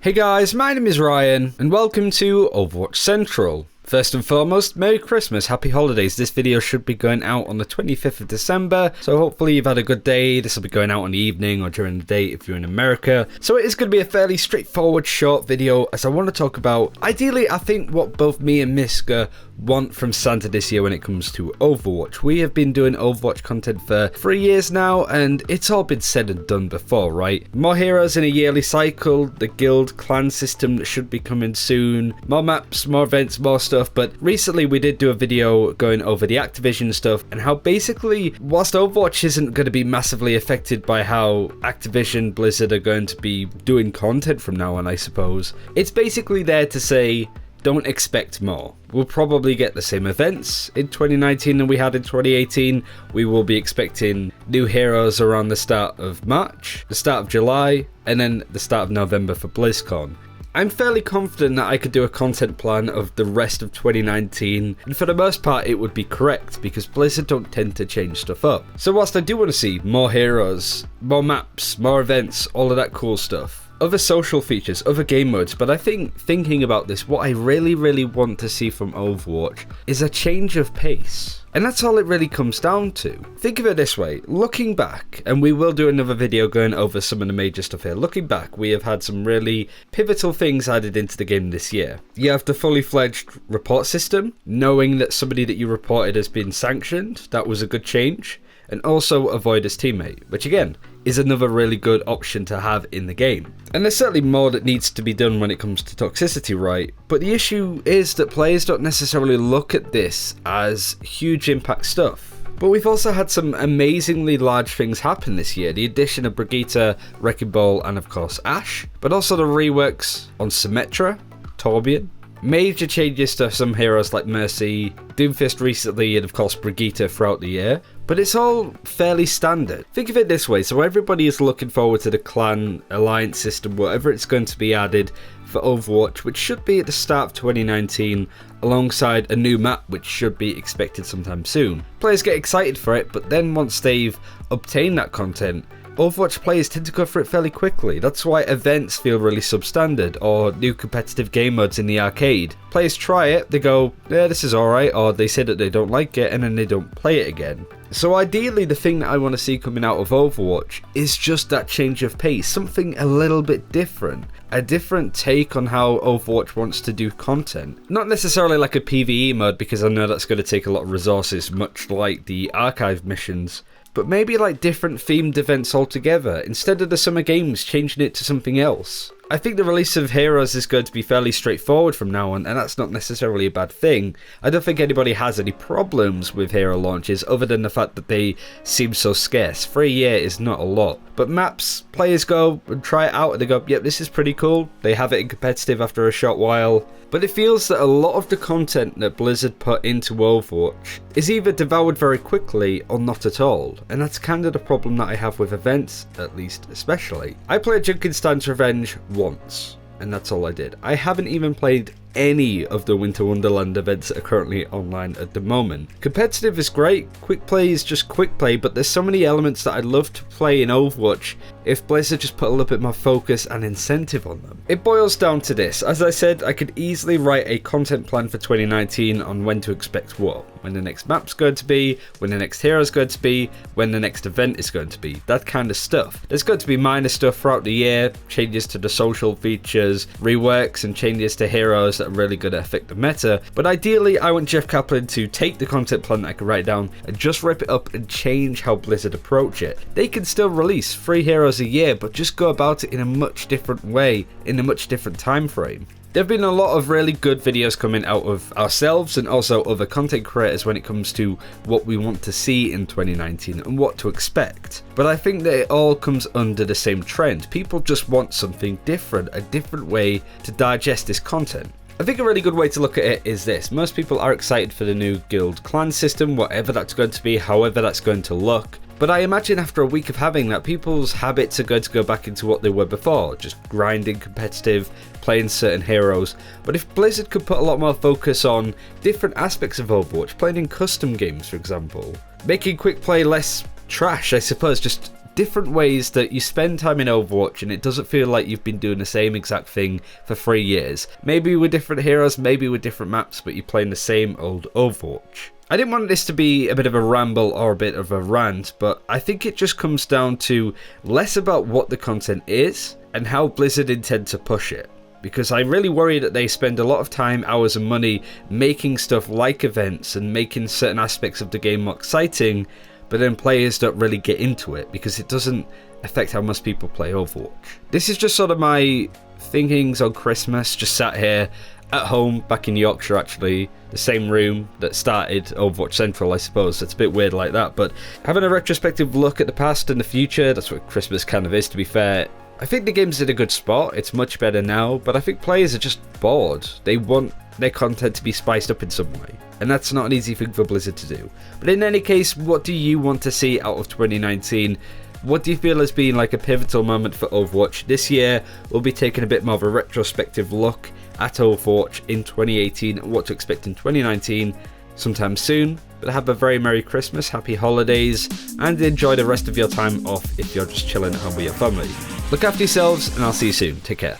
Hey guys, my name is Ryan, and welcome to Overwatch Central. First and foremost, Merry Christmas, Happy Holidays. This video should be going out on the 25th of December, so hopefully you've had a good day. This will be going out in the evening or during the day if you're in America. So it is going to be a fairly straightforward short video as I want to talk about, ideally, I think what both me and Miska want from Santa this year when it comes to Overwatch. We have been doing Overwatch content for 3 years now, and it's all been said and done before, right? More heroes in a yearly cycle, the guild clan system that should be coming soon, more maps, more events, more stuff. But recently we did do a video going over the Activision stuff and how basically, whilst Overwatch isn't going to be massively affected by how Activision Blizzard are going to be doing content from now on, I suppose, it's basically there to say, don't expect more. We'll probably get the same events in 2019 than we had in 2018. We will be expecting new heroes around the start of March, the start of July, and then the start of November for BlizzCon. I'm fairly confident that I could do a content plan of the rest of 2019, and for the most part it would be correct because Blizzard don't tend to change stuff up. So whilst I do want to see more heroes, more maps, more events, all of that cool stuff, other social features, other game modes, but I think thinking about this, what I really want to see from Overwatch is a change of pace. And that's all it really comes down to. Think of it this way, looking back, and we will do another video going over some of the major stuff here. Looking back, we have had some really pivotal things added into the game this year. You have the fully fledged report system, knowing that somebody that you reported has been sanctioned. That was a good change. And also avoid as teammate, which again, is another really good option to have in the game. And there's certainly more that needs to be done when it comes to toxicity, right? But the issue is that players don't necessarily look at this as huge impact stuff. But we've also had some amazingly large things happen this year. The addition of Brigitte, Wrecking Ball, and of course Ashe. But also the reworks on Symmetra, Torbjorn. Major changes to some heroes like Mercy, Doomfist recently, and of course Brigitte throughout the year. But it's all fairly standard. Think of it this way, so everybody is looking forward to the clan alliance system, whatever it's going to be added for Overwatch, which should be at the start of 2019, alongside a new map which should be expected sometime soon. Players get excited for it, but then once they've obtained that content, Overwatch players tend to go for it fairly quickly. That's why events feel really substandard, or new competitive game modes in the arcade. Players try it, they go, yeah, this is alright, or they say that they don't like it, and then they don't play it again. So ideally, the thing that I want to see coming out of Overwatch is just that change of pace, something a little bit different. A different take on how Overwatch wants to do content. Not necessarily like a PvE mode, because I know that's going to take a lot of resources, much like the archive missions. But maybe like different themed events altogether, instead of the summer games, changing it to something else. I think the release of heroes is going to be fairly straightforward from now on, and that's not necessarily a bad thing. I don't think anybody has any problems with hero launches other than the fact that they seem so scarce. 3 a year is not a lot. But maps, players go and try it out and they go, yep, this is pretty cool. They have it in competitive after a short while. But it feels that a lot of the content that Blizzard put into Overwatch is either devoured very quickly or not at all. And that's kind of the problem that I have with events, at least especially. I played Junkenstein's Revenge once, and that's all I did. I haven't even played any of the Winter Wonderland events that are currently online at the moment. Competitive is great, quick play is just quick play, but there's so many elements that I'd love to play in Overwatch if Blizzard just put a little bit more focus and incentive on them. It boils down to this. As I said, I could easily write a content plan for 2019 on when to expect what. When the next map's going to be, when the next hero's going to be, when the next event is going to be. That kind of stuff. There's going to be minor stuff throughout the year, changes to the social features, reworks and changes to heroes that are really going to affect the meta. But ideally, I want Jeff Kaplan to take the content plan that I can write down and just rip it up and change how Blizzard approach it. They can still release 3 heroes a year, but just go about it in a much different way, in a much different time frame. There have been a lot of really good videos coming out of ourselves and also other content creators when it comes to what we want to see in 2019 and what to expect. But I think that it all comes under the same trend. People just want something different, a different way to digest this content. I think a really good way to look at it is this. Most people are excited for the new guild clan system, whatever that's going to be, however that's going to look. But I imagine after a week of having that, people's habits are going to go back into what they were before, just grinding competitive, playing certain heroes. But if Blizzard could put a lot more focus on different aspects of Overwatch, playing in custom games for example, making quick play less trash, I suppose, just different ways that you spend time in Overwatch and it doesn't feel like you've been doing the same exact thing for 3 years. Maybe with different heroes, maybe with different maps, but you're playing the same old Overwatch. I didn't want this to be a bit of a ramble or a bit of a rant, but I think it just comes down to less about what the content is and how Blizzard intend to push it. Because I really worry that they spend a lot of time, hours and money making stuff like events and making certain aspects of the game more exciting, but then players don't really get into it because it doesn't affect how most people play Overwatch. This is just sort of my thinkings on Christmas, just sat here at home, back in Yorkshire actually, the same room that started Overwatch Central, I suppose. It's a bit weird like that, but having a retrospective look at the past and the future, that's what Christmas kind of is, to be fair. I think the game's in a good spot, it's much better now, but I think players are just bored. They want their content to be spiced up in some way, and that's not an easy thing for Blizzard to do. But in any case, what do you want to see out of 2019? What do you feel has been like a pivotal moment for Overwatch this year? We'll be taking a bit more of a retrospective look at Overwatch in 2018 and what to expect in 2019 sometime soon. But have a very Merry Christmas, Happy Holidays, and enjoy the rest of your time off if you're just chilling at home with your family. Look after yourselves, and I'll see you soon. Take care.